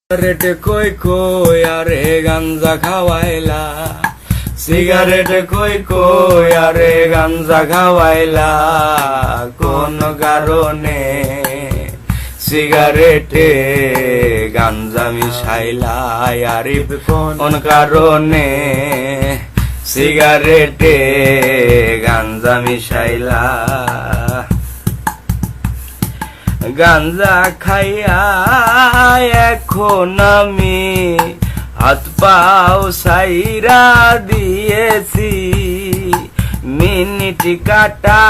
Cigarette কই কই আরে গাঞ্জা খাওয়াইলা, সিগারেট কই কই আরে গাঞ্জা খাওয়াইলা, কোন কারণে সিগারেটে গাঞ্জা মিশাইলা, আরিফ কোন কারণে সিগারেটে গাঞ্জা মিশাইলা। গাঞ্জা খাইয়া এখন আমি হাত পাও সাইরা দিয়েছি, মিনিট কাটা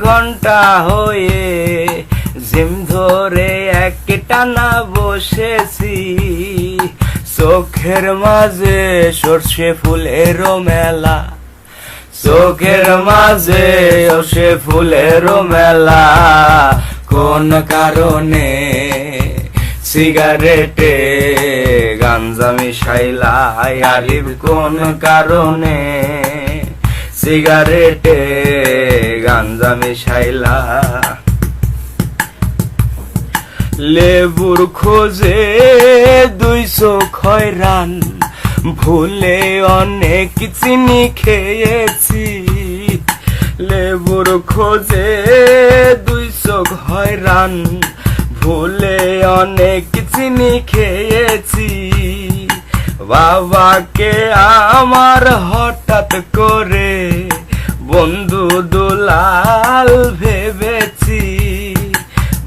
ঘন্টা হয়ে জিম ধরে এক টানা বসেছি, চোখের মাঝে সর্ষে ফুলেরও মেলা, চোখের মাঝে সর্ষে ফুলেরও মেলা, কোন কারণে সিগারেটে গাঞ্জা মিশাইলা, আরিফ কোন কারণে সিগারেটে গাঞ্জা মিশাইলা। লেবুর খোঁজে 200 খয়রান, ভুলে অনেক চিনি খেয়েছি, লেবুর খোঁজে 200 খয়রান, ভুলে অনেক চিনি খেয়েছি, বাবাকে আমার হঠাৎ করে বন্ধু দুলাল ভেবেছি,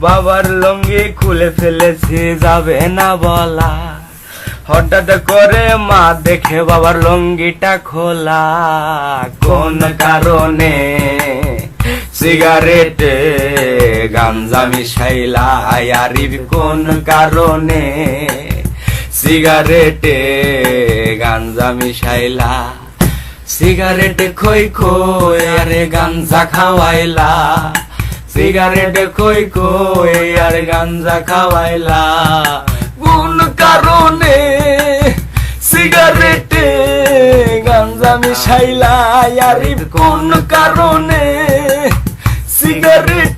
বাবার লুঙ্গি খুলে ফেলেছি যাবে না বলা, হঠাৎ করে মা দেখে বাবার লুঙ্গিটা খোলা, কোন কারণে সিগারেটে গাঞ্জা মিশাইলা, আরিফ কোন কারণে সিগারেটে গাঞ্জা মিশাইলা। সিগারেট খই খই আরে গাঞ্জা খাওয়াইলা, সিগারেট খই কই আর গাঞ্জা খাওয়াইলা, কোন কারণে সিগারেটে গাঞ্জা মিশাইলা, আরিফ কোন কারণে সিগারেট